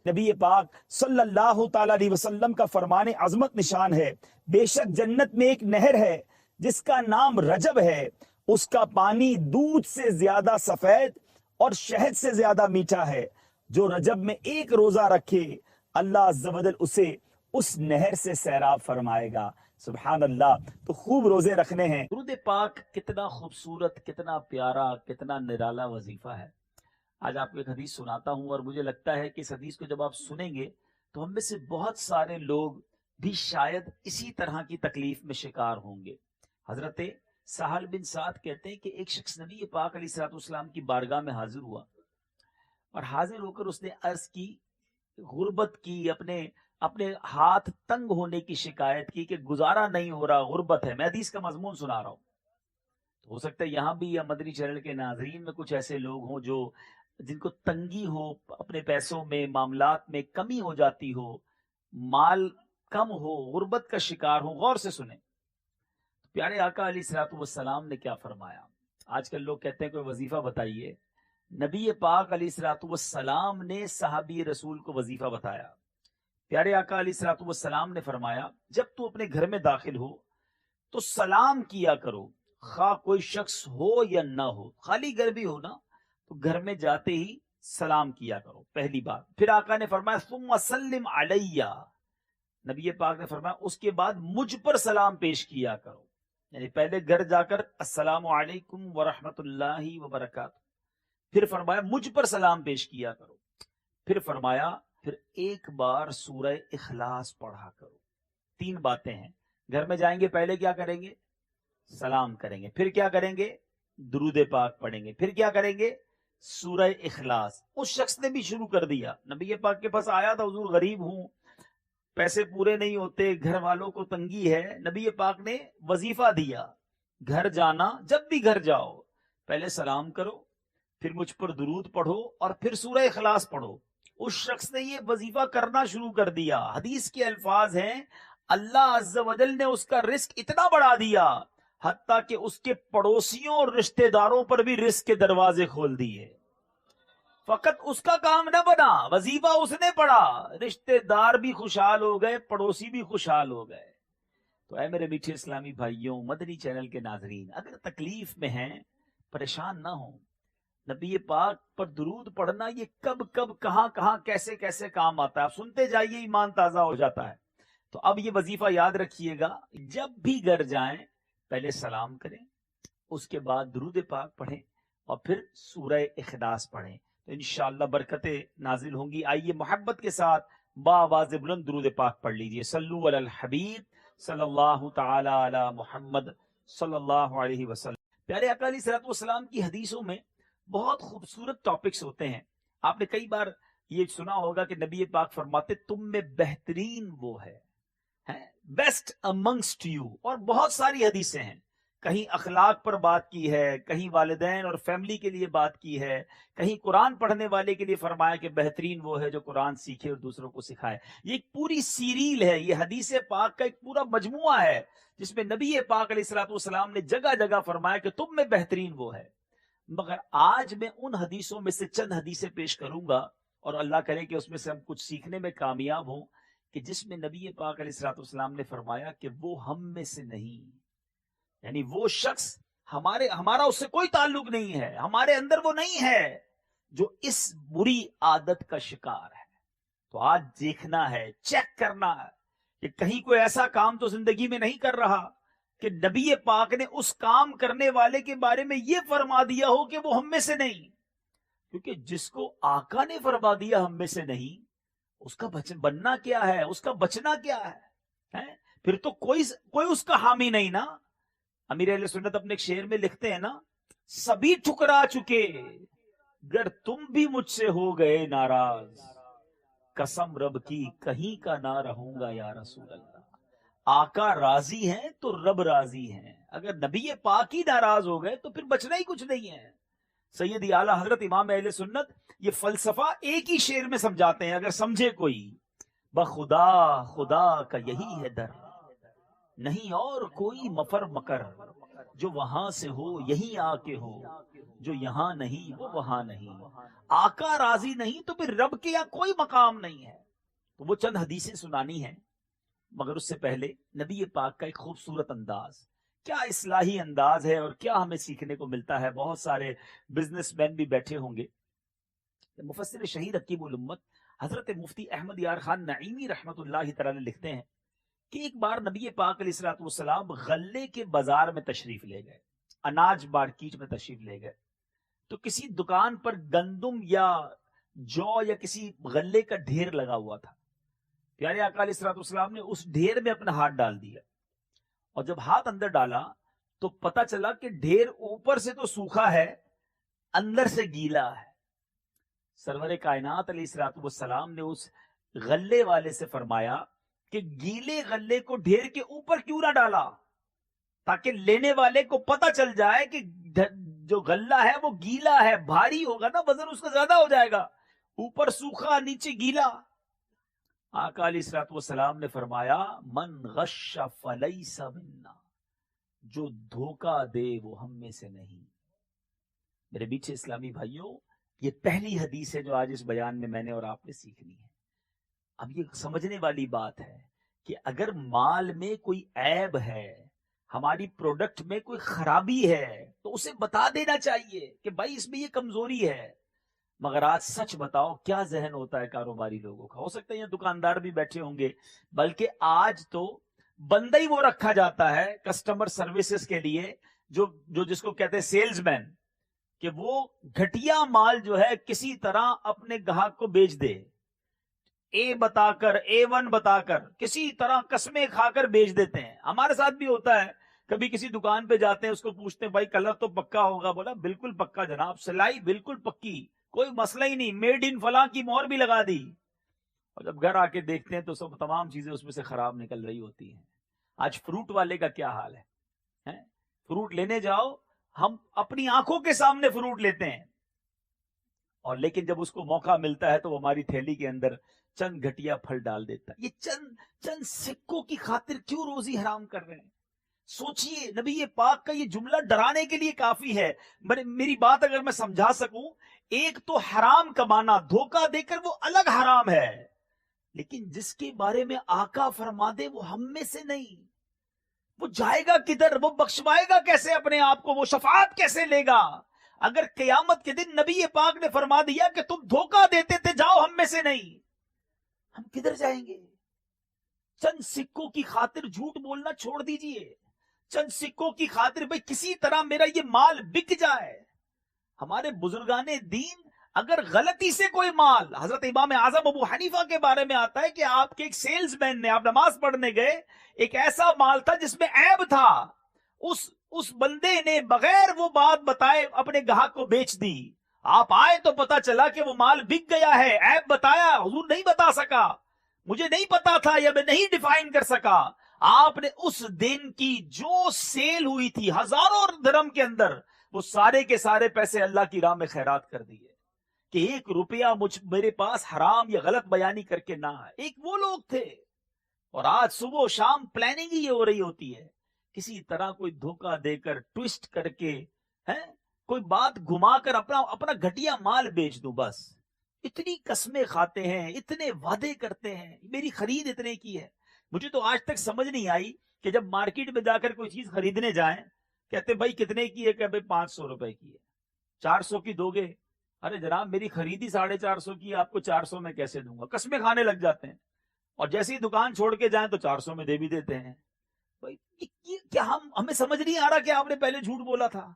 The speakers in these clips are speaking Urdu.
نبی پاک صلی اللہ تعالی علیہ وسلم کا فرمان عظمت نشان ہے، بے شک جنت میں ایک نہر ہے جس کا نام رجب ہے، اس کا پانی دودھ سے زیادہ سفید اور شہد سے زیادہ میٹھا ہے، جو رجب میں ایک روزہ رکھے اللہ عز و جل اسے اس نہر سے سیراب فرمائے گا۔ سبحان اللہ۔ تو خوب روزے رکھنے ہیں۔ درود پاک کتنا خوبصورت، کتنا پیارا، کتنا نرالا وظیفہ ہے۔ آج آپ کو ایک حدیث سناتا ہوں، اور مجھے لگتا ہے کہ اس حدیث کو جب آپ سنیں گے تو ہم میں سے بہت سارے لوگ بھی شاید اسی طرح کی تکلیف میں شکار ہوں گے۔ حضرت سہل بن سعد کہتے ہیں کہ ایک شخص نبی پاک علیہ الصلوۃ والسلام کی بارگاہ میں حاضر ہوا، اور حاضر ہو کر اس نے عرض کی، غربت کی، اپنے ہاتھ تنگ ہونے کی شکایت کی کہ گزارا نہیں ہو رہا، غربت ہے۔ میں حدیث کا مضمون سنا رہا ہوں، تو ہو سکتا ہے یہاں بھی یا مدنی چینل کے ناظرین میں کچھ ایسے لوگ ہوں جن کو تنگی ہو، اپنے پیسوں میں، معاملات میں کمی ہو جاتی ہو، مال کم ہو، غربت کا شکار ہو۔ غور سے سنیں، پیارے آقا علیہ الصلوۃ والسلام نے کیا فرمایا۔ آج کل لوگ کہتے ہیں کوئی وظیفہ بتائیے، نبی پاک علیہ الصلوۃ والسلام نے صحابی رسول کو وظیفہ بتایا۔ پیارے آقا علیہ الصلوۃ والسلام نے فرمایا، جب تو اپنے گھر میں داخل ہو تو سلام کیا کرو، خواہ کوئی شخص ہو یا نہ ہو، خالی گھر بھی ہو نا تو گھر میں جاتے ہی سلام کیا کرو، پہلی بات۔ پھر آقا نے فرمایا ثم سلم علیہ، نبی پاک نے فرمایا اس کے بعد مجھ پر سلام پیش کیا کرو، یعنی پہلے گھر جا کر السلام علیکم ورحمۃ اللہ وبرکاتہ، پھر فرمایا مجھ پر سلام پیش کیا کرو، پھر فرمایا پھر ایک بار سورہ اخلاص پڑھا کرو۔ تین باتیں ہیں، گھر میں جائیں گے پہلے کیا کریں گے؟ سلام کریں گے، پھر کیا کریں گے؟ درود پاک پڑھیں گے، پھر کیا کریں گے؟ سورہ اخلاص۔ اس شخص نے بھی شروع کر دیا، نبی پاک کے پاس آیا تھا، حضور غریب ہوں، پیسے پورے نہیں ہوتے، گھر والوں کو تنگی ہے۔ نبی پاک نے وظیفہ دیا، گھر جانا، جب بھی گھر جاؤ پہلے سلام کرو، پھر مجھ پر درود پڑھو، اور پھر سورہ اخلاص پڑھو۔ اس شخص نے یہ وظیفہ کرنا شروع کر دیا۔ حدیث کے الفاظ ہیں، اللہ عز و جل نے اس کا رزق اتنا بڑھا دیا حتیٰ کہ اس کے پڑوسیوں اور رشتہ داروں پر بھی رزق کے دروازے کھول دیے۔ فقط اس کا کام نہ بنا، وظیفہ اس نے پڑھا، رشتہ دار بھی خوشحال ہو گئے، پڑوسی بھی خوشحال ہو گئے۔ تو اے میرے میٹھے اسلامی بھائیوں، مدنی چینل کے ناظرین، اگر تکلیف میں ہیں پریشان نہ ہوں، نبی پاک پر درود پڑھنا یہ کب کب کہاں کہاں کیسے کیسے کام آتا ہے، آپ سنتے جائیے، ایمان تازہ ہو جاتا ہے۔ تو اب یہ وظیفہ یاد رکھیے گا، جب بھی گھر جائیں پہلے سلام کریں، اس کے بعد درود پاک پڑھیں، اور پھر سورہ اخلاص پڑھیں، تو انشاءاللہ برکتیں نازل ہوں گی۔ آئیے محبت کے ساتھ بآواز بلند درود پاک پڑھ لیجئے۔ صلو علی الحبیب صلی اللہ تعالی علی محمد صلی اللہ علیہ وسلم۔ پیارے آقا علیہ الصلوۃ والسلام کی حدیثوں میں بہت خوبصورت ٹاپکس ہوتے ہیں۔ آپ نے کئی بار یہ سنا ہوگا کہ نبی پاک فرماتے تم میں بہترین وہ ہے، بیسٹ امنگسٹ یو، اور بہت ساری حدیثیں ہیں، کہیں اخلاق پر بات کی ہے، کہیں والدین اور فیملی کے لیے بات کی ہے، کہیں قرآن پڑھنے والے کے لیے فرمایا کہ بہترین وہ ہے جو قرآن سیکھے اور دوسروں کو سکھائے۔ یہ ایک پوری سیریل ہے، یہ حدیث پاک کا ایک پورا مجموعہ ہے جس میں نبی پاک علیہ الصلوۃ والسلام نے جگہ جگہ فرمایا کہ تم میں بہترین وہ ہے۔ مگر آج میں ان حدیثوں میں سے چند حدیثیں پیش کروں گا، اور اللہ کرے کہ اس میں سے ہم کچھ سیکھنے میں کامیاب ہوں، کہ جس میں نبی پاک علیہ الصلوۃ والسلام نے فرمایا کہ وہ ہم میں سے نہیں، یعنی وہ شخص ہمارا اس سے کوئی تعلق نہیں ہے، ہمارے اندر وہ نہیں ہے جو اس بری عادت کا شکار ہے۔ تو آج دیکھنا ہے، چیک کرنا ہے کہ کہیں کوئی ایسا کام تو زندگی میں نہیں کر رہا کہ نبی پاک نے اس کام کرنے والے کے بارے میں یہ فرما دیا ہو کہ وہ ہم میں سے نہیں، کیونکہ جس کو آقا نے فرما دیا ہم میں سے نہیں، اس کا بننا کیا ہے، اس کا بچنا کیا ہے؟ پھر تو کوئی اس کا حامی نہیں نا۔ امیر اہل سنت اپنے ایک شعر میں لکھتے ہیں نا، سبھی ٹھکرا چکے گر تم بھی مجھ سے ہو گئے ناراض، قسم رب کی کہیں کا نہ رہوں گا یا رسول اللہ۔ آقا راضی ہیں تو رب راضی ہیں، اگر نبی پاک ہی ناراض ہو گئے تو پھر بچنا ہی کچھ نہیں ہے۔ سیدی اعلیٰ حضرت امام اہل سنت یہ فلسفہ ایک ہی شعر میں سمجھاتے ہیں، اگر سمجھے کوئی، بخدا خدا کا یہی ہے در، نہیں اور کوئی مفر مکر، جو وہاں سے ہو یہیں آ کے ہو، جو یہاں نہیں وہ وہاں نہیں، آقا راضی نہیں تو پھر رب کے یہاں کوئی مقام نہیں ہے۔ تو وہ چند حدیثیں سنانی ہیں، مگر اس سے پہلے نبی پاک کا ایک خوبصورت انداز، کیا اصلاحی انداز ہے اور کیا ہمیں سیکھنے کو ملتا ہے۔ بہت سارے بزنس مین بھی بیٹھے ہوں گے۔ مفسر شہید حکیم الامت حضرت مفتی احمد یار خان نعیمی رحمت اللہ تعالی لکھتے ہیں کہ ایک بار نبی پاک علیہ الصلوۃ والسلام غلے کے بازار میں تشریف لے گئے، اناج مارکیٹ میں تشریف لے گئے، تو کسی دکان پر گندم یا جو یا کسی غلے کا ڈھیر لگا ہوا تھا۔ پیارے آقا علیہ الصلوۃ والسلام نے اس ڈھیر میں اپنا ہاتھ ڈال دیا، اور جب ہاتھ اندر ڈالا تو پتا چلا کہ ڈھیر اوپر سے تو سوکھا ہے، اندر سے گیلا ہے۔ سرور کائنات علیہ الصلوۃ والسلام نے اس غلے والے سے فرمایا کہ گیلے غلے کو ڈھیر کے اوپر کیوں نہ ڈالا، تاکہ لینے والے کو پتا چل جائے کہ جو غلہ ہے وہ گیلا ہے، بھاری ہوگا نا، وزن اس کا زیادہ ہو جائے گا، اوپر سوکھا نیچے گیلا۔ آقا علیہ الصلوۃ والسلام نے فرمایا من غش فلیس منا، جو دھوکہ دے وہ ہم میں سے نہیں۔ میرے میٹھے اسلامی بھائیوں، یہ پہلی حدیث ہے جو آج اس بیان میں نے اور آپ نے سیکھنی ہے۔ اب یہ سمجھنے والی بات ہے کہ اگر مال میں کوئی عیب ہے، ہماری پروڈکٹ میں کوئی خرابی ہے، تو اسے بتا دینا چاہیے کہ بھائی اس میں یہ کمزوری ہے۔ مگر آج سچ بتاؤ کیا ذہن ہوتا ہے کاروباری لوگوں کا؟ ہو سکتا ہے یہ دکاندار بھی بیٹھے ہوں گے، بلکہ آج تو بندہ ہی وہ رکھا جاتا ہے کسٹمر سروسز کے لیے، جو جس کو کہتے ہیں سیلز مین، کہ وہ گھٹیا مال جو ہے کسی طرح اپنے گاہک کو بیچ دے، اے بتا کر، A1 بتا کر، کسی طرح قسمیں کھا کر بیچ دیتے ہیں۔ ہمارے ساتھ بھی ہوتا ہے، کبھی کسی دکان پہ جاتے ہیں، اس کو پوچھتے ہیں بھائی کلر تو پکا ہوگا، بولا بالکل پکا جناب، سلائی بالکل پکی، کوئی مسئلہ ہی نہیں، میڈ ان فلاں کی مہر بھی لگا دی۔ اور جب گھر آ کے دیکھتے ہیں تو سب تمام چیزیں اس میں سے خراب نکل رہی ہوتی ہیں۔ آج فروٹ والے کا کیا حال ہے؟ فروٹ لینے جاؤ، ہم اپنی آنکھوں کے سامنے فروٹ لیتے ہیں، اور لیکن جب اس کو موقع ملتا ہے تو وہ ہماری تھیلی کے اندر چند گھٹیا پھل ڈال دیتا ہے۔ یہ چند سکوں کی خاطر کیوں روزی حرام کر رہے ہیں؟ سوچئے، نبی پاک کا یہ جملہ ڈرانے کے لیے کافی ہے۔ میری بات اگر میں سمجھا سکوں، ایک تو حرام کمانا، دھوکہ دے کر، وہ الگ حرام ہے، لیکن جس کے بارے میں آقا فرما دے وہ ہم میں سے نہیں، وہ جائے گا کدھر؟ وہ بخشوائے گا کیسے اپنے آپ کو؟ وہ شفاعت کیسے لے گا؟ اگر قیامت کے دن نبی پاک نے فرما دیا کہ تم دھوکہ دیتے تھے، جاؤ ہم میں سے نہیں، ہم کدھر جائیں گے؟ چند سکوں کی خاطر جھوٹ بولنا چھوڑ دیجئے، چند سکوں کی خاطر بھئی کسی طرح میرا یہ مال بک جائے۔ ہمارے بزرگان دین اگر غلطی سے کوئی مال، حضرت امام اعظم ابو حنیفہ کے بارے میں آتا ہے کہ آپ کے ایک سیلز مین نے، آپ نماز پڑھنے گئے، ایک ایسا مال تھا جس میں عیب تھا، اس بندے نے بغیر وہ بات بتائے اپنے گاہک کو بیچ دی۔ آپ آئے تو پتا چلا کہ وہ مال بک گیا ہے، عیب بتایا، حضور نہیں بتا سکا، مجھے نہیں پتا تھا یا میں نہیں ڈیفائن کر سکا۔ آپ نے اس دن کی جو سیل ہوئی تھی ہزاروں درہم کے اندر، وہ سارے کے سارے پیسے اللہ کی راہ میں خیرات کر دیے، کہ ایک روپیہ میرے پاس حرام یا غلط بیانی کر کے نہ آئے۔ ایک وہ لوگ تھے، اور آج صبح و شام پلاننگ ہی یہ ہو رہی ہوتی ہے، کسی طرح کوئی دھوکہ دے کر، ٹویسٹ کر کے، کوئی بات گھما کر اپنا گھٹیا مال بیچ دوں بس۔ اتنی قسمیں کھاتے ہیں، اتنے وعدے کرتے ہیں، میری خرید اتنے کی ہے۔ مجھے تو آج تک سمجھ نہیں آئی کہ جب مارکیٹ میں جا کر کوئی چیز خریدنے جائیں، کہتے بھائی کتنے کی ہے؟ کہ بھائی 500 روپے کی ہے۔ 400 کی دو گے؟ ارے جناب میری خریدی 450 کی، آپ کو 400 میں کیسے دوں گا؟ قسمیں کھانے لگ جاتے ہیں، اور جیسے ہی دکان چھوڑ کے جائیں تو 400 میں دے بھی دیتے ہیں۔ بھائی کیا ہمیں سمجھ نہیں آ رہا کہ آپ نے پہلے جھوٹ بولا تھا؟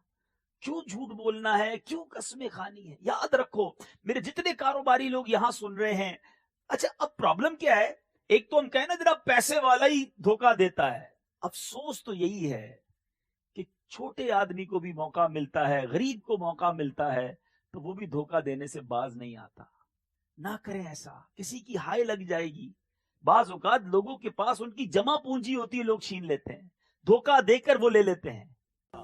کیوں جھوٹ بولنا ہے؟ کیوں قسمیں کھانی ہے؟ یاد رکھو میرے جتنے کاروباری لوگ یہاں سن رہے ہیں، اچھا اب پرابلم کیا ہے؟ ایک تو ہم کہیں نا جناب پیسے والا ہی دھوکہ دیتا ہے، افسوس تو یہی ہے کہ چھوٹے آدمی کو بھی موقع ملتا ہے، غریب کو موقع ملتا ہے، تو وہ بھی دھوکہ دینے سے باز نہیں آتا۔ نہ کریں ایسا، کسی کی ہائے لگ جائے گی۔ بعض اوقات لوگوں کے پاس ان کی جمع پونجی ہوتی ہے، لوگ چھین لیتے ہیں، دھوکہ دے کر وہ لے لیتے ہیں۔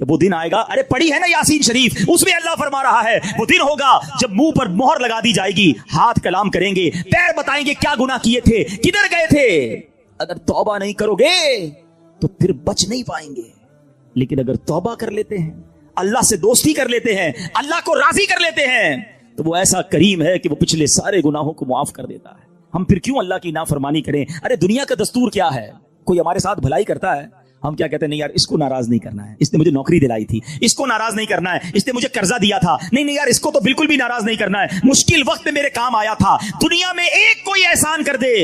کہ وہ دن آئے گا, ارے پڑھی ہے نا یاسین شریف, اس میں اللہ فرما رہا ہے وہ دن ہوگا جب منہ پر مہر لگا دی جائے گی, ہاتھ کلام کریں گے, پیر بتائیں گے کیا گناہ کیے تھے, کدھر گئے تھے. اگر توبہ نہیں کرو گے تو پھر بچ نہیں پائیں گے, لیکن اگر توبہ کر لیتے ہیں, اللہ سے دوستی کر لیتے ہیں, اللہ کو راضی کر لیتے ہیں, تو وہ ایسا کریم ہے کہ وہ پچھلے سارے گناہوں کو معاف کر دیتا ہے. ہم پھر کیوں اللہ کی نافرمانی کریں؟ ارے دنیا کا دستور کیا ہے, کوئی ہمارے ساتھ بھلائی کرتا ہے, ہم کیا کہتے ہیں, نہیں یار اس کو ناراض نہیں کرنا ہے, اس نے مجھے نوکری دلائی تھی, اس کو ناراض نہیں کرنا ہے, اس نے مجھے قرضہ دیا تھا, نہیں یار اس کو تو بالکل بھی ناراض نہیں کرنا ہے, مشکل وقت میں میرے کام آیا تھا, دنیا میں ایک کوئی احسان کر دے,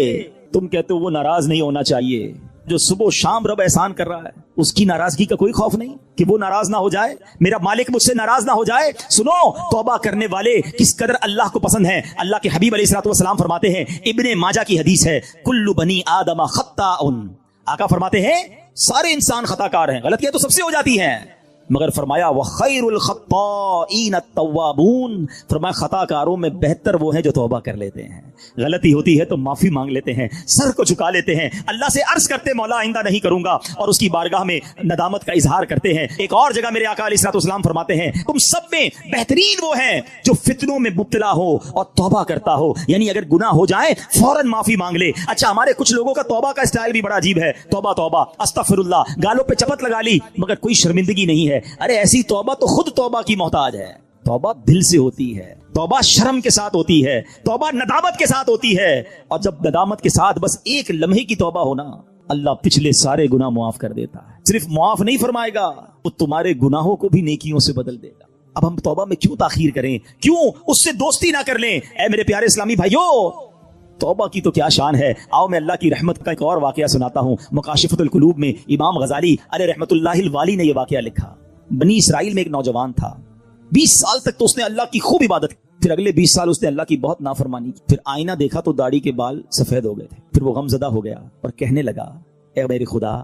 تم کہتے ہو وہ ناراض نہیں ہونا چاہیے. جو صبح و شام رب احسان کر رہا ہے, اس کی ناراضگی کا کوئی خوف نہیں کہ وہ ناراض نہ ہو جائے, میرا مالک مجھ سے ناراض نہ ہو جائے. سنو, توبہ کرنے والے کس قدر اللہ کو پسند ہیں. اللہ کے حبیب علیہ الصلوۃ والسلام فرماتے ہیں, ابن ماجہ کی حدیث ہے, کل بنی آدم خطاء, آقا فرماتے ہیں سارے انسان خطا کار ہیں, غلطیاں تو سب سے ہو جاتی ہیں, مگر فرمایا وَخَيْرُ الْخَطَّائِينَ التَّوَّابُونَ, فرمایا خطا کاروں میں بہتر وہ ہیں جو توبہ کر لیتے ہیں. غلطی ہوتی ہے تو معافی مانگ لیتے ہیں, سر کو جھکا لیتے ہیں, اللہ سے عرض کرتے مولا آئندہ نہیں کروں گا, اور اس کی بارگاہ میں ندامت کا اظہار کرتے ہیں. ایک اور جگہ میرے آقا علیہ الصلوۃ والسلام فرماتے ہیں, تم سب میں بہترین وہ ہیں جو فتنوں میں مبتلا ہو اور توبہ کرتا ہو. یعنی اگر گناہ ہو جائے فوراً معافی مانگ لے. اچھا, ہمارے کچھ لوگوں کا توبہ کا اسٹائل بھی بڑا عجیب ہے, توبہ توبہ استغفر اللہ, گالوں پہ چپت لگا لی مگر کوئی شرمندگی نہیں ہے. ارے ایسی توبہ تو خود توبہ کی محتاج ہے. توبہ دل سے ہوتی ہے, توبہ شرم کے ساتھ ہوتی ہے, توبہ ندامت کے ساتھ ہوتی ہے, اور جب ندامت کے ساتھ بس ایک لمحے کی توبہ ہونا, اللہ پچھلے سارے گناہ معاف کر دیتا ہے. صرف معاف نہیں فرمائے گا, وہ تمہارے گناہوں کو بھی نیکیوں سے بدل دے گا. اب ہم توبہ میں کیوں تاخیر کریں, کیوں اس سے دوستی نہ کر لیں؟ اے میرے پیارے اسلامی بھائیوں, توبہ کی تو کیا شان ہے. آؤ میں اللہ کی رحمت کا ایک اور واقعہ سناتا ہوں. مکاشفۃ القلوب میں امام غزالی علیہ رحمت اللہ الوالی نے یہ واقعہ لکھا. بنی اسرائیل میں ایک نوجوان تھا, 20 سال تک تو اس نے اللہ کی خوب عبادت کی, پھر اگلے 20 سال اس نے اللہ کی بہت نافرمانی کی. پھر آئینہ دیکھا تو داڑھی کے بال سفید ہو گئے تھے. پھر وہ غم زدہ ہو گیا اور کہنے لگا, اے میرے خدا,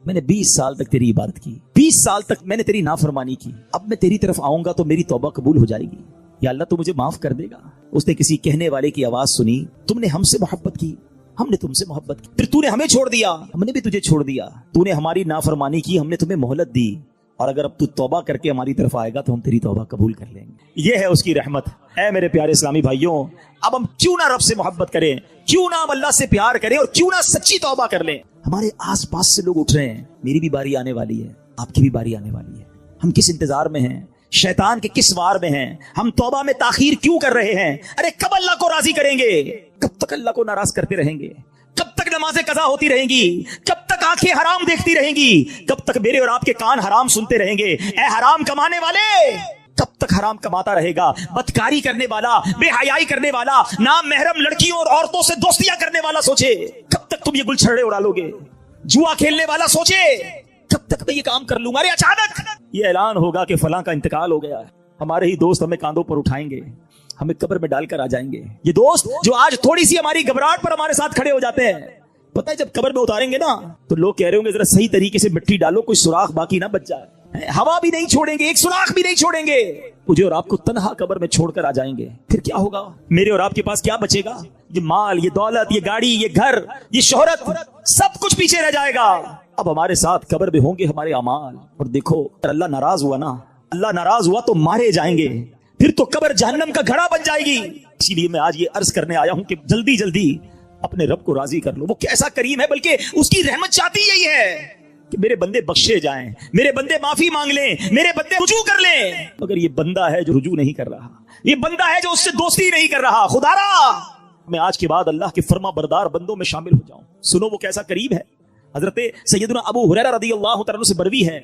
میں نے 20 سال تک تیری عبادت کی, 20 سال تک میں نے تیری نافرمانی کی, اب میں تیری طرف آؤں گا تو میری توبہ قبول ہو جائے گی, یا اللہ تو مجھے معاف کر دے گا. اس نے کسی کہنے والے کی آواز سنی, تم نے ہم سے محبت کی, ہم نے تم سے محبت کی, پھر تو نے ہمیں چھوڑ دیا, ہم نے بھی تجھے چھوڑ دیا, تو نے ہماری نافرمانی کی, ہم نے تمہیں مہلت دی, اور اگر اب تو توبہ کر کے ہماری طرف آئے گا تو ہم تیری توبہ قبول کر لیں گے. یہ ہے اس کی رحمت. اے میرے پیارے اسلامی بھائیوں, اب ہم کیوں نہ رب سے محبت کریں, کیوں نہ ہم اللہ سے پیار کریں, اور کیوں نہ سچی توبہ کر لیں. ہمارے آس پاس سے لوگ اٹھ رہے ہیں, میری بھی باری آنے والی ہے, آپ کی بھی باری آنے والی ہے. ہم کس انتظار میں ہیں, شیطان کے کس وار میں ہیں, ہم توبہ میں تاخیر کیوں کر رہے ہیں. ارے کب اللہ کو راضی کریں گے, کب تک اللہ کو ناراض کرتے رہیں گے, کب تک نمازیں قضا ہوتی رہیں گی, کب تک آنکھیں حرام دیکھتی رہیں گی, کب تک میرے اور آپ کے کان حرام سنتے رہیں گے. اے حرام کمانے والے, کب تک حرام کماتا رہے گا. بدکاری کرنے والا, بے حیائی کرنے والا, نام محرم لڑکیوں اور عورتوں سے دوستیاں کرنے والا, سوچے کب تک تم یہ گل چھڑے اڑا لو گے. جوا کھیلنے والا سوچے کب تک میں یہ کام کر لوں گا. ارے اچانک یہ اعلان ہوگا کہ فلاں کا انتقال ہو گیا ہے, ہمارے ہی دوست ہمیں کاندھوں پر اٹھائیں گے, ہمیں قبر میں ڈال کر آ جائیں گے. یہ دوست جو آج تھوڑی سی ہماری گھبراہٹ پر ہمارے ساتھ کھڑے ہو جاتے ہیں, پتہ ہے جب قبر میں اتاریں گے نا تو لوگ کہہ رہے ہوں گے ذرا صحیح طریقے سے مٹی ڈالو, کوئی سوراخ باقی نہ بچ جائے. ہوا بھی نہیں چھوڑیں گے, ایک سوراخ بھی نہیں چھوڑیں گے, مجھے اور آپ کو تنہا قبر میں چھوڑ کر آ جائیں گے. پھر کیا ہوگا, میرے اور آپ کے پاس کیا بچے گا؟ یہ مال, یہ دولت, یہ گاڑی, یہ گھر, یہ شہرت, سب کچھ پیچھے رہ جائے گا. اب ہمارے ساتھ قبر میں ہوں گے ہمارے اعمال. اور دیکھو اگر اللہ ناراض ہوا نا, اللہ ناراض ہوا تو مارے جائیں گے, پھر تو قبر جہنم کا گھڑا بن جائے گی. اسی لیے میں آج یہ عرض کرنے آیا ہوں کہ جلدی جلدی اپنے رب کو راضی کر لو. وہ کیسا کریم ہے, بلکہ اس کی رحمت چاہتی یہی ہے کہ میرے بندے بخشے جائیں, میرے بندے معافی مانگ لیں, میرے بندے رجوع کر لیں. مگر یہ بندہ ہے جو رجوع نہیں کر رہا, یہ بندہ ہے جو اس سے دوستی نہیں کر رہا. خدا را میں آج کے بعد اللہ کے فرما بردار بندوں میں شامل ہو جاؤں. سنو وہ کیسا کریم ہے. حضرت سیدنا ابو ہریرہ رضی اللہ تعالیٰ عنہ سے بروی ہے,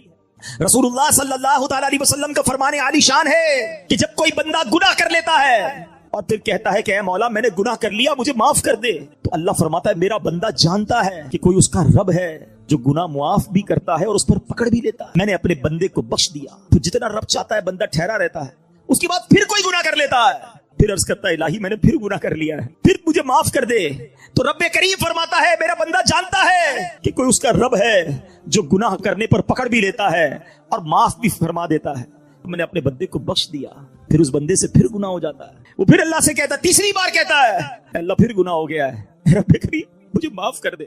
رسول اللہ صلی اللہ تعالیٰ علیہ وسلم کا فرمان عالی شان ہے کہ جب کوئی بندہ گناہ کر لیتا ہے اور پھر کہتا ہے کہ اے مولا میں نے گناہ کر لیا, مجھے معاف کر دے, تو اللہ فرماتا ہے میرا بندہ جانتا ہے کہ کوئی اس کا رب ہے جو گناہ معاف بھی کرتا ہے اور اس پر پکڑ بھی لیتا ہے. میں نے اپنے بندے کو بخش دیا. تو جتنا رب چاہتا ہے بندہ ٹھہرا رہتا ہے, اس کے بعد پھر کوئی گناہ کر لیتا ہے, پھر عرض کرتا ہے الہی میں نے پھر گناہ کر لیا ہے, پھر مجھے معاف کر دے. تو رب کریم فرماتا ہے میرا بندہ جانتا ہے کہ کوئی اس کا رب ہے جو گناہ کرنے پر پکڑ بھی لیتا ہے اور معاف بھی فرما دیتا ہے. میں نے اپنے بندے کو بخش دیا, پھر اس بندے سے پھر گناہ ہو جاتا ہے, وہ پھر اللہ سے کہتا ہے, تیسری بار کہتا ہے اللہ پھر گناہ ہو گیا ہے, رب کریم مجھے معاف کر دے.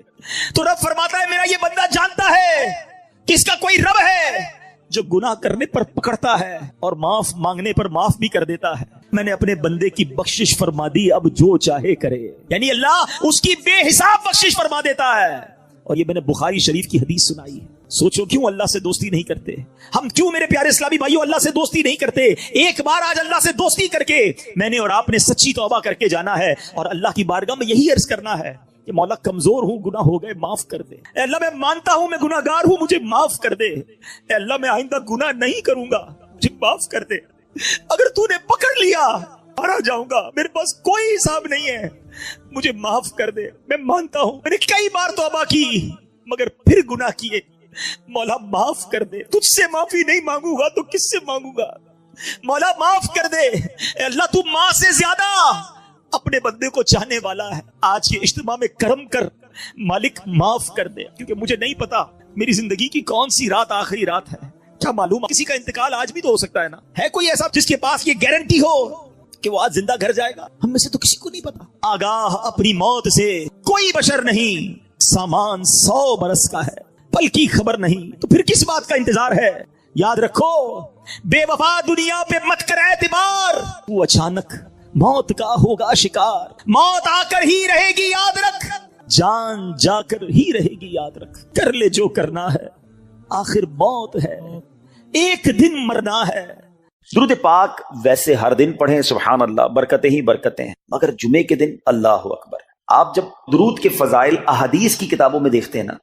تو رب فرماتا ہے میرا یہ بندہ جانتا ہے کہ اس کا کوئی رب ہے جو گناہ کرنے پر پکڑتا ہے اور معاف مانگنے پر معاف بھی کر دیتا ہے. میں نے اپنے بندے کی بخشش فرما دی، اب جو چاہے کرے. یعنی اللہ اس کی بے حساب بخشش فرما دیتا ہے. اور یہ میں نے بخاری شریف کی حدیث سنائی ہے. سوچو کیوں اللہ سے دوستی نہیں کرتے ہم؟ کیوں میرے پیارے اسلامی بھائیو اللہ سے دوستی نہیں کرتے؟ ایک بار آج اللہ سے دوستی کر کے میں نے اور آپ نے سچی توبہ کر کے جانا ہے اور اللہ کی بارگاہ میں یہی عرض کرنا ہے کہ مولا کمزور ہوں، گناہ ہو گئے، معاف کر دے. اے اللہ میں مانتا ہوں میں گناہ گار ہوں، مجھے معاف کر دے. اے اللہ میں آئندہ گناہ نہیں کروں گا، مجھے معاف کر دے. اگر تو نے پکڑ لیا مارا جاؤں گا، میرے پاس کوئی حساب نہیں ہے، مجھے معاف کر دے. میں مانتا ہوں میں نے کئی بار توبہ کی مگر پھر گناہ کیے، مولا معاف کر دے. تجھ سے معافی نہیں مانگوں گا تو کس سے مانگوں گا؟ مولا معاف کر دے. اے اللہ تو ماں سے زیادہ اپنے بندے کو چاہنے والا ہے. آج کے اجتماع میں کرم کر مالک، معاف کر دے. کیونکہ مجھے نہیں پتا میری زندگی کی کون سی رات آخری رات ہے. کیا معلوم کسی کا انتقال آج بھی تو ہو سکتا ہے نا. ہے کوئی ایسا جس کے پاس یہ گارنٹی ہو کہ وہ آج زندہ گھر جائے گا؟ ہم میں سے تو کسی کو نہیں پتا. آگاہ اپنی موت سے کوئی بشر نہیں، سامان 100 برس کا ہے، پل کی خبر نہیں. تو پھر کس بات کا انتظار ہے؟ یاد رکھو بے وفا دنیا پہ مت کر اعتبار، وہ اچانک موت کا ہوگا شکار. موت آ کر ہی رہے گی یاد رکھ، جان جا کر ہی رہے گی یاد رکھ. کر لے جو کرنا ہے، آخر موت ہے، ایک دن مرنا ہے. درود پاک ویسے ہر دن پڑھیں، سبحان اللہ، برکتیں ہی برکتیں ہیں، مگر جمعے کے دن اللہ اکبر. آپ جب درود کے فضائل احادیث کی کتابوں میں دیکھتے ہیں نا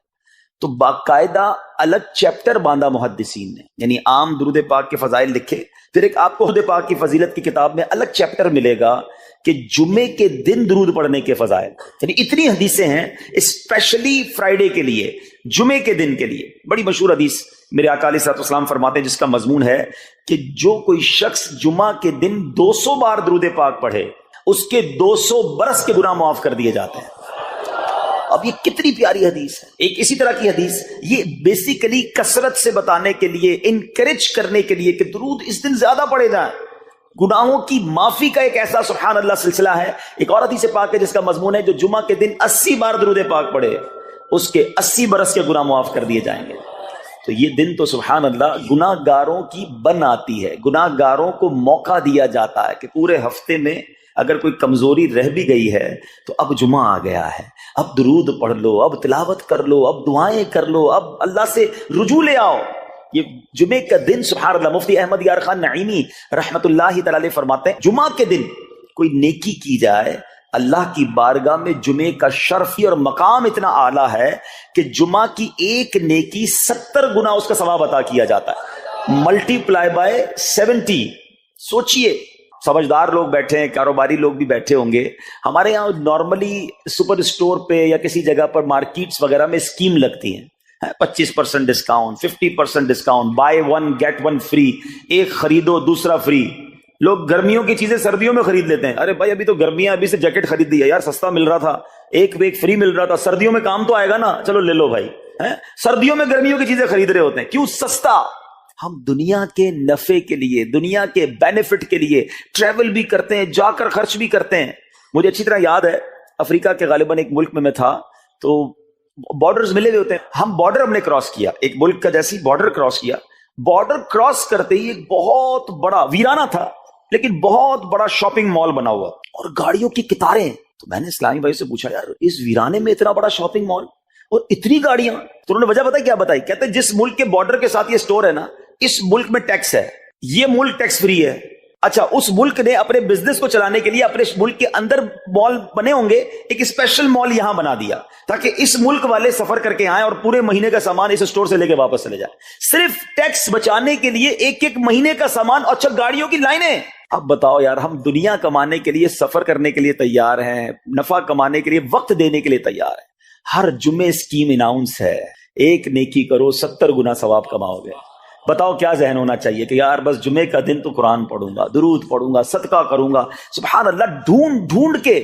تو باقاعدہ الگ چیپٹر باندھا محدثین نے. یعنی عام درود پاک کے فضائل لکھے، پھر ایک آپ کو درود پاک کی فضیلت کی کتاب میں الگ چیپٹر ملے گا کہ جمعے کے دن درود پڑھنے کے فضائل. یعنی اتنی حدیثیں ہیں اسپیشلی فرائیڈے کے لیے، جمعے کے دن کے لیے. بڑی مشہور حدیث میرے آقا علیہ الصلوۃ والسلام فرماتے ہیں جس کا مضمون ہے کہ جو کوئی شخص جمعہ کے دن 200 بار درود پاک پڑھے اس کے 200 برس کے گناہ معاف کر دیے جاتے ہیں. اب یہ کتنی پیاری حدیث ہے. ایک اسی طرح کی حدیث یہ بیسیکلی کثرت سے بتانے کے لیے، انکریج کرنے کے لیے کہ درود اس دن زیادہ پڑھے جائیں. گناہوں کی معافی کا ایک ایسا سبحان اللہ سلسلہ ہے. ایک اور حدیث پاک ہے جس کا مضمون ہے جو جمعہ کے دن 80 بار درود پاک پڑھے اس کے 80 برس کے گناہ معاف کر دیے جائیں گے. تو یہ دن تو سبحان اللہ گناہ گاروں کی بن آتی ہے. گناہ گاروں کو موقع دیا جاتا ہے کہ پورے ہفتے میں اگر کوئی کمزوری رہ بھی گئی ہے تو اب جمعہ آ گیا ہے، اب درود پڑھ لو، اب تلاوت کر لو، اب دعائیں کر لو، اب اللہ سے رجوع لے آؤ. یہ جمعے کا دن سبحان اللہ. مفتی احمد یار خان نعیمی رحمت اللہ تعالی علیہ فرماتے ہیں جمعہ کے دن کوئی نیکی کی جائے اللہ کی بارگاہ میں جمعے کا شرفی اور مقام اتنا اعلیٰ ہے کہ جمعہ کی ایک نیکی 70 گنا اس کا ثواب عطا کیا جاتا ہے، ملٹی پلائی بائی 70. سوچئے سمجھدار لوگ بیٹھے ہیں، کاروباری لوگ بھی بیٹھے ہوں گے. ہمارے یہاں نارملی سپر اسٹور پہ یا کسی جگہ پر مارکیٹس وغیرہ میں اسکیم لگتی ہیں 25% discount, 50% discount, buy 1 get 1 free, ایک خریدو دوسرا فری. لوگ گرمیوں کی چیزیں سردیوں میں خرید لیتے ہیں. ارے بھائی ابھی تو گرمیاں، ابھی سے جیکٹ خرید دی ہے یار، سستا مل رہا تھا، ایک فری مل رہا تھا، سردیوں میں کام تو آئے گا نا، چلو لے لو بھائی. سردیوں میں گرمیوں کی چیزیں خرید رہے ہوتے ہیں، کیوں؟ سستا. ہم دنیا کے نفع کے لیے، دنیا کے بینیفٹ کے لیے ٹریول بھی کرتے ہیں، جا کر خرچ بھی کرتے ہیں. مجھے اچھی طرح یاد ہے افریقہ کے غالباً ایک ملک میں تھا تو بارڈرز ملے ہوئے ہوتے ہیں. ہم بارڈر ہم نے کراس کیا، ایک ملک کا جیسی بارڈر کراس کیا. بارڈر کراس کرتے ہی ایک بہت بڑا ویرانہ تھا لیکن بہت بڑا شاپنگ مال بنا ہوا اور گاڑیوں کی قطاریں. تو میں نے اسلامی بھائی سے پوچھا یار اس ویرانے میں اتنا بڑا شاپنگ مال اور اتنی گاڑیاں؟ تو انہوں نے وجہ بتائی، کیا بتائی؟ کہتے ہیں جس ملک کے بارڈر کے ساتھ یہ سٹور ہے نا اس ملک میں ٹیکس ہے، یہ ملک ٹیکس فری ہے. اچھا اس ملک نے اپنے بزنس کو چلانے کے لیے اپنے ملک کے اندر مال بنے ہوں گے، ایک اسپیشل مال یہاں بنا دیا تاکہ اس ملک والے سفر کر کے آئیں اور پورے مہینے کا سامان اس سٹور سے لے کے واپس چلے جائیں. صرف ٹیکس بچانے کے لیے ایک مہینے کا سامان. اچھا گاڑیوں کی لائنیں. اب بتاؤ یار ہم دنیا کمانے کے لیے، سفر کرنے کے لیے تیار ہیں، نفع کمانے کے لیے وقت دینے کے لیے تیار ہیں. ہر جمعے اسکیم اناؤنس ہے، ایک نیکی کرو 70 گنا ثواب کماؤ گے. بتاؤ کیا ذہن ہونا چاہیے کہ یار بس جمعے کا دن تو قرآن پڑھوں گا، درود پڑھوں گا، صدقہ کروں گا. سبحان اللہ. ڈھونڈ ڈھونڈ کے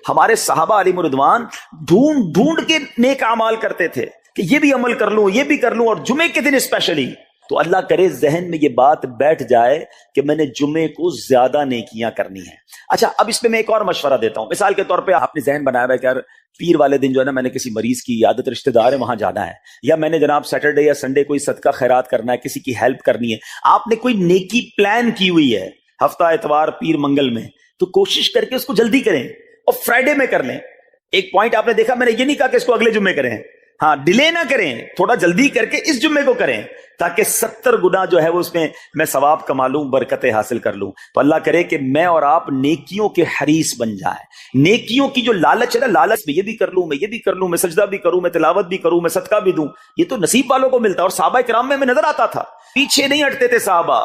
ہمارے صحابہ علیہم رضوان ڈھونڈ ڈھونڈ کے نیک اعمال کرتے تھے کہ یہ بھی عمل کر لوں، یہ بھی کر لوں. اور جمعے کے دن اسپیشلی تو اللہ کرے ذہن میں یہ بات بیٹھ جائے کہ میں نے جمعے کو زیادہ نیکیاں کرنی ہیں. اچھا اب اس پہ میں ایک اور مشورہ دیتا ہوں. مثال کے طور پہ آپ نے ذہن بنایا ہے کہ یار پیر والے دن جو ہے نا میں نے کسی مریض کی عیادت رشتہ دار ہے وہاں جانا ہے, یا میں نے جناب سیٹرڈے یا سنڈے کوئی صدقہ خیرات کرنا ہے, کسی کی ہیلپ کرنی ہے. آپ نے کوئی نیکی پلان کی ہوئی ہے ہفتہ اتوار پیر منگل میں, تو کوشش کر کے اس کو جلدی کریں اور فرائیڈے میں کر لیں. ایک پوائنٹ آپ نے دیکھا, میں نے یہ نہیں کہا کہ اس کو اگلے جمعے کریں, ہاں ڈیلے نہ کریں, تھوڑا جلدی کر کے اس جمعے کو کریں تاکہ 70 گنا جو ہے وہ اس میں ثواب کما لوں, برکتیں حاصل کر لوں. تو اللہ کرے کہ میں اور آپ نیکیوں کے حریص بن جائیں. نیکیوں کی جو لالچ ہے نا, لالچ میں یہ بھی کر لوں, میں یہ بھی کر لوں, میں سجدہ بھی کروں, میں تلاوت بھی کروں, میں صدقہ بھی دوں, یہ تو نصیب والوں کو ملتا ہے. اور صحابہ کرام میں نظر آتا تھا, پیچھے نہیں ہٹتے تھے صحابہ.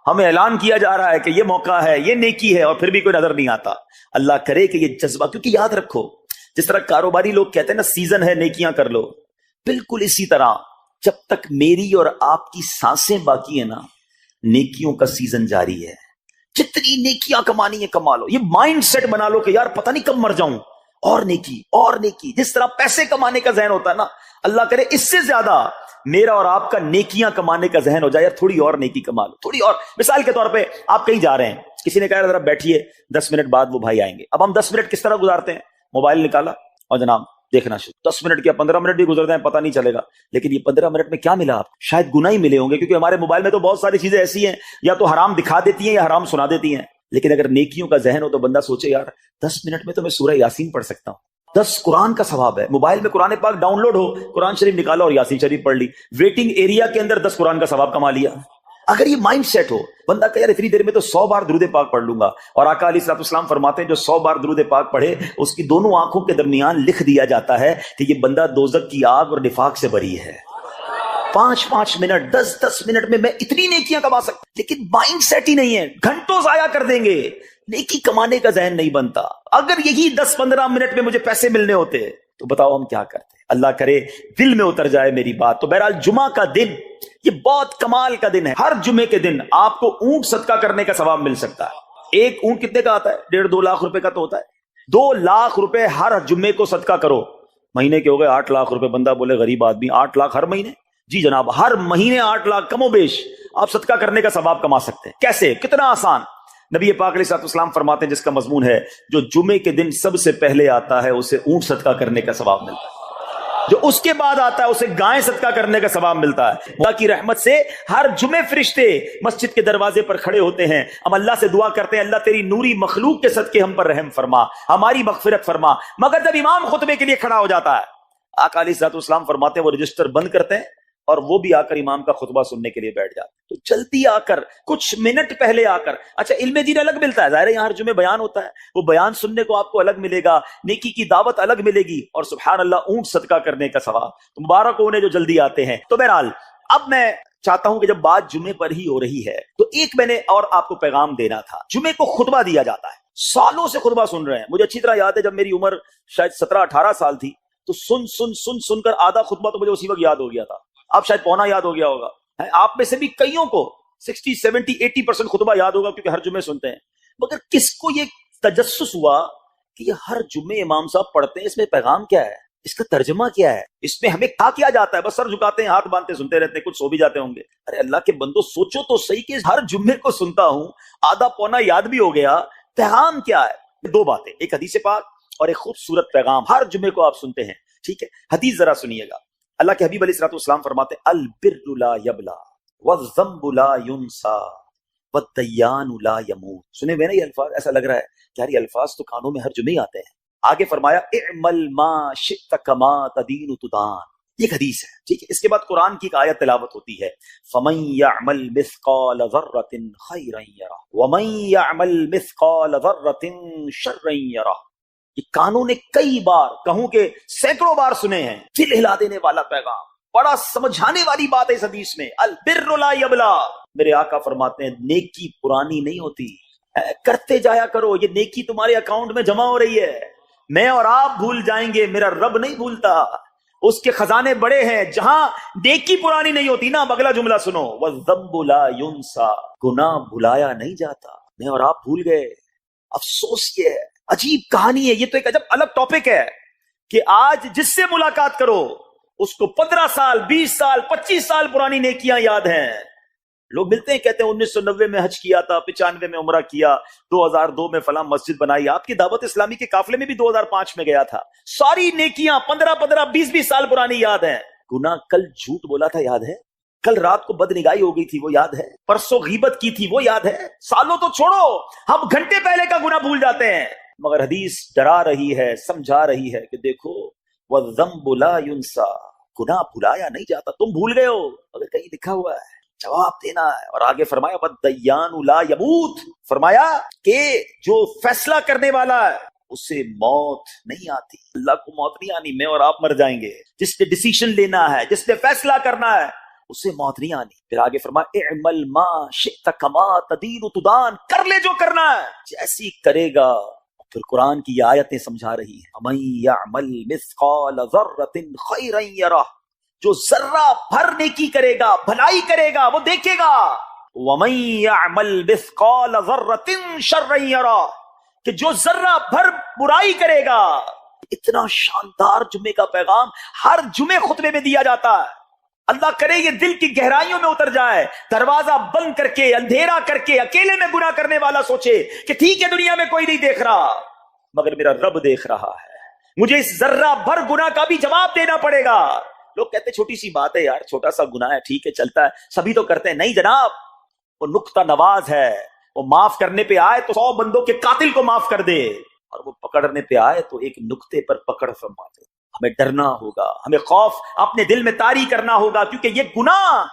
ہمیں اعلان کیا جا رہا ہے کہ یہ موقع ہے, یہ نیکی ہے, اور پھر بھی کوئی نظر نہیں آتا. اللہ کرے کہ یہ جذبہ, کیونکہ یاد رکھو جس طرح کاروباری لوگ کہتے ہیں نا سیزن ہے نیکیاں کر لو, بالکل اسی طرح جب تک میری اور آپ کی سانسیں باقی ہیں نا نیکیوں کا سیزن جاری ہے. جتنی نیکیاں کمانی ہے کما لو. یہ مائنڈ سیٹ بنا لو کہ یار پتہ نہیں کب مر جاؤں, اور نیکی اور نیکی. جس طرح پیسے کمانے کا ذہن ہوتا ہے نا, اللہ کرے اس سے زیادہ میرا اور آپ کا نیکیاں کمانے کا ذہن ہو جائے. یار تھوڑی اور نیکی کما لو, تھوڑی اور. مثال کے طور پہ آپ کہیں جا رہے ہیں, کسی نے کہا ذرا بیٹھیے 10 منٹ بعد وہ بھائی آئیں گے. اب ہم 10 منٹ کس طرح گزارتے ہیں, موبائل نکالا اور جناب دیکھنا شروع. 10 منٹ کیا 15 منٹ بھی گزرتے ہیں پتہ نہیں چلے گا. لیکن یہ 15 منٹ میں کیا ملا آپ, شاید گناہ ہی ملے ہوں گے, کیونکہ ہمارے موبائل میں تو بہت ساری چیزیں ایسی ہیں یا تو حرام دکھا دیتی ہیں یا حرام سنا دیتی ہیں. لیکن اگر نیکیوں کا ذہن ہو تو بندہ سوچے یار 10 منٹ میں تو میں سورہ یاسین پڑھ سکتا ہوں, 10 قرآن کا ثواب ہے. موبائل میں قرآن پاک ڈاؤن لوڈ ہو, قرآن شریف نکالا اور یاسین شریف پڑھ لی, ویٹنگ ایریا کے اندر 10 قرآن کا ثواب کما لیا. اگر یہ مائنڈ سیٹ ہو, بندہ کہ یار اتنی دیر میں تو 100 بار درود پاک پڑھ لوں گا. اور آقا علیہ الصلوۃ والسلام فرماتے ہیں جو 100 بار درود پاک پڑھے اس کی دونوں آنکھوں کے درمیان لکھ دیا جاتا ہے کہ یہ بندہ دوزخ کی آگ اور نفاق سے بری ہے. 5 منٹ 10 منٹ میں اتنی نیکیاں کما سکتا. لیکن مائنڈ سیٹ ہی نہیں ہے, گھنٹوں ضائع کر دیں گے, نیکی کمانے کا ذہن نہیں بنتا. اگر یہی 10-15 منٹ میں مجھے پیسے ملنے ہوتے تو بتاؤ ہم کیا کرتے. اللہ کرے دل میں اتر جائے میری بات. تو بہرحال جمعہ کا دن یہ بہت کمال کا دن ہے. ہر جمعے کے دن آپ کو اونٹ صدقہ کرنے کا ثواب مل سکتا ہے. ایک اونٹ کتنے کا آتا ہے, 1.5-2 لاکھ روپے کا تو ہوتا ہے. 2 لاکھ روپے ہر جمعے کو صدقہ کرو, مہینے کے ہو گئے 8 لاکھ روپے. بندہ بولے غریب آدمی 8 لاکھ ہر مہینے, جی جناب ہر مہینے 8 لاکھ کم و بیش آپ صدقہ کرنے کا ثواب کما سکتے ہیں. کیسے, کتنا آسان. نبی پاک علیہ الصلوۃ والسلام فرماتے ہیں جس کا مضمون ہے جو جمعے کے دن سب سے پہلے آتا ہے اسے اونٹ صدقہ کرنے کا ثواب ملتا ہے, جو اس کے بعد آتا ہے اسے گائے صدقہ کرنے کا ثواب ملتا ہے. اللہ کی رحمت سے ہر جمعے فرشتے مسجد کے دروازے پر کھڑے ہوتے ہیں, ہم اللہ سے دعا کرتے ہیں اللہ تیری نوری مخلوق کے صدقے ہم پر رحم فرما, ہماری مغفرت فرما. مگر جب امام خطبے کے لیے کھڑا ہو جاتا ہے, آقا علیہ الصلوۃ والسلام فرماتے ہیں وہ رجسٹر بند کرتے ہیں اور وہ بھی آ کر امام کا خطبہ سننے کے لیے بیٹھ جاتے. تو جلدی آ کر کچھ منٹ پہلے آ کر. اچھا علم دین الگ ملتا ہے, ظاہر ہے یہاں ہر جمعے بیان ہوتا ہے, وہ بیان سننے کو آپ کو الگ ملے گا, نیکی کی دعوت الگ ملے گی, اور سبحان اللہ اونٹ صدقہ کرنے کا ثواب. تو مبارک ہو انہیں جو جلدی آتے ہیں. تو بہرحال اب میں چاہتا ہوں کہ جب بات جمعے پر ہی ہو رہی ہے تو ایک میں نے اور آپ کو پیغام دینا تھا. جمعے کو خطبہ دیا جاتا ہے, سالوں سے خطبہ سن رہے ہیں. مجھے اچھی طرح یاد ہے جب میری عمر شاید 17-18 سال تھی تو سن کر آدھا خطبہ تو مجھے اسی وقت یاد ہو گیا تھا. اب شاید پونا یاد ہو گیا ہوگا. آپ میں سے بھی کئیوں کو 60-70-80% خطبہ یاد ہوگا کیونکہ ہر جمعے سنتے ہیں. مگر کس کو یہ تجسس ہوا کہ یہ ہر جمعے امام صاحب پڑھتے ہیں, اس میں پیغام کیا ہے, اس کا ترجمہ کیا ہے, اس میں ہمیں کیا جاتا ہے. بس سر جھکاتے ہیں, ہاتھ باندھتے سنتے رہتے ہیں, کچھ سو بھی جاتے ہوں گے. ارے اللہ کے بندو سوچو تو صحیح کہ ہر جمعے کو سنتا ہوں, آدھا پونا یاد بھی ہو گیا, پیغام کیا ہے. 2 باتیں, ایک حدیث پاک اور ایک خوبصورت پیغام. ہر جمعے کو آپ سنتے ہیں, ٹھیک ہے. حدیث ذرا سنیے گا. اللہ کے حبیب علیہ الصلوۃ والسلام فرماتے ہیں البر لا یبلا والذنب لا ینسا والدیان لا یموت. سنے ہوئے نا یہ الفاظ, ایسا لگ رہا ہے کہ یار یہ الفاظ تو کانوں میں ہر جمعے آتے ہیں. آگے فرمایا اعمل ما شئت کما تدین تدان. یہ حدیث ہے, ٹھیک ہے. اس کے بعد قرآن کی ایک آیت تلاوت ہوتی ہے فمن یعمل مثقال ذرۃ خیرا یرہ ومن یعمل مثقال ذرۃ شرا یرہ. یہ کانوں نے کئی بار, کہوں کہ سینکڑوں بار سنے ہیں. دل ہلا دینے والا پیغام, بڑا سمجھانے والی بات ہے اس حدیث میں. البر لا یبلا. میرے آقا فرماتے ہیں نیکی پرانی نہیں ہوتی, کرتے جایا کرو. یہ نیکی تمہارے اکاؤنٹ میں جمع ہو رہی ہے. میں اور آپ بھول جائیں گے, میرا رب نہیں بھولتا. اس کے خزانے بڑے ہیں. جہاں نیکی پرانی نہیں ہوتی نا, اگلا جملہ سنو والذنب لا ینسا. گناہ بھلایا نہیں جاتا. میں اور آپ بھول گئے. افسوس یہ ہے, عجیب کہانی ہے. یہ تو ایک عجب الگ ٹاپک ہے کہ آج جس سے ملاقات کرو اس کو 15 سال 20 سال 25 سال پرانی نیکیاں یاد ہیں. لوگ ملتے ہیں کہتے ہیں 1990 میں حج کیا تھا, 95 میں عمرہ کیا, 2002 میں فلاں مسجد بنائی. آپ کی دعوت اسلامی کے قافلے میں بھی 2005 میں گیا تھا. ساری نیکیاں 15 20 سال پرانی یاد ہیں. گناہ کل جھوٹ بولا تھا یاد ہے, کل رات کو بد نگاہی ہو گئی تھی وہ یاد ہے, پرسوں غیبت کی تھی وہ یاد ہے. سالوں تو چھوڑو, ہم گھنٹے پہلے کا گناہ بھول جاتے ہیں. مگر حدیث ڈرا رہی ہے, سمجھا رہی ہے کہ دیکھو وَالذَّنبُ لَا يُنسَى, گناہ بھلایا نہیں جاتا. تم بھول گئے ہو, اگر کہیں لکھا ہوا ہے جواب دینا ہے. اور آگے فرمایا وَالدَّيَّانُ لَا يَمُوتُ, فرمایا کہ جو فیصلہ کرنے والا ہے اسے موت نہیں آتی. اللہ کو موت نہیں آنی, میں اور آپ مر جائیں گے. جس نے ڈیسیشن لینا ہے, جس نے فیصلہ کرنا ہے, اسے موت نہیں آنی. پھر آگے فرمایا اعمل ما شئت کما تدین تدان, کر لے جو کرنا ہے جیسی کرے گا. پھر قرآن کی یہ آیتیں سمجھا رہی ہیں وَمَن يَعْمَلْ مِثْقَالَ ذَرَّةٍ خَيْرًا يَرَهُ, جو ذرہ بھر نیکی کرے گا, بھلائی کرے گا, وہ دیکھے گا. وَمَن يَعْمَلْ مِثْقَالَ ذَرَّةٍ شَرًّا يَرَهُ, کہ جو ذرہ بھر برائی کرے گا. اتنا شاندار جمعے کا پیغام ہر جمعے خطبے میں دیا جاتا ہے. اللہ کرے یہ دل کی گہرائیوں میں اتر جائے. دروازہ بند کر کے, اندھیرا کر کے, اکیلے میں گناہ کرنے والا سوچے کہ ٹھیک ہے دنیا میں کوئی نہیں دیکھ رہا مگر میرا رب دیکھ رہا ہے, مجھے اس ذرہ بھر گناہ کا بھی جواب دینا پڑے گا. لوگ کہتے ہیں چھوٹی سی بات ہے یار, چھوٹا سا گناہ ہے, ٹھیک ہے چلتا ہے, سبھی تو کرتے ہیں. نہیں جناب, وہ نقطہ نواز ہے. وہ معاف کرنے پہ آئے تو 100 بندوں کے قاتل کو معاف کر دے, اور وہ پکڑنے پہ آئے تو ایک نقطے پر پکڑ فرما دے. ہمیں ڈرنا ہوگا, ہمیں خوف اپنے دل میں طاری کرنا ہوگا, کیونکہ یہ گناہ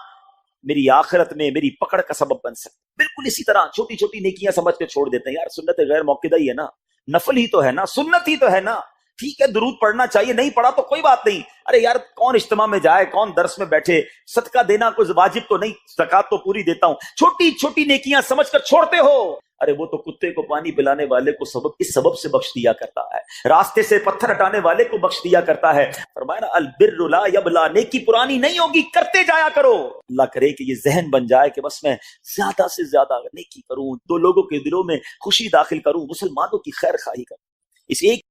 میری آخرت میں میری پکڑ کا سبب بن سکتا. بالکل اسی طرح چھوٹی چھوٹی نیکیاں سمجھ کے چھوڑ دیتے ہیں. یار سنت غیر موقدہ ہی ہے نا, نفل ہی تو ہے نا, سنت ہی تو ہے نا, ٹھیک ہے درود پڑھنا چاہیے, نہیں پڑھا تو کوئی بات نہیں. ارے یار کون اجتماع میں جائے, کون درس میں بیٹھے, صدقہ دینا کوئی واجب تو نہیں, زکات تو پوری دیتا ہوں. چھوٹی چھوٹی نیکیاں سمجھ کر چھوڑتے ہو. ارے وہ تو کتے کو پانی پلانے والے کو اس سبب سے بخش دیا کرتا ہے, راستے سے پتھر ہٹانے والے کو بخش دیا کرتا ہے. فرمایا نا البر لا یبلا, نیکی پرانی نہیں ہوگی, کرتے جایا کرو. اللہ کرے کہ یہ ذہن بن جائے کہ بس میں زیادہ سے زیادہ نیکی کروں, 2 لوگوں کے دلوں میں خوشی داخل کروں, مسلمانوں کی خیر خواہی کروں. اس ایک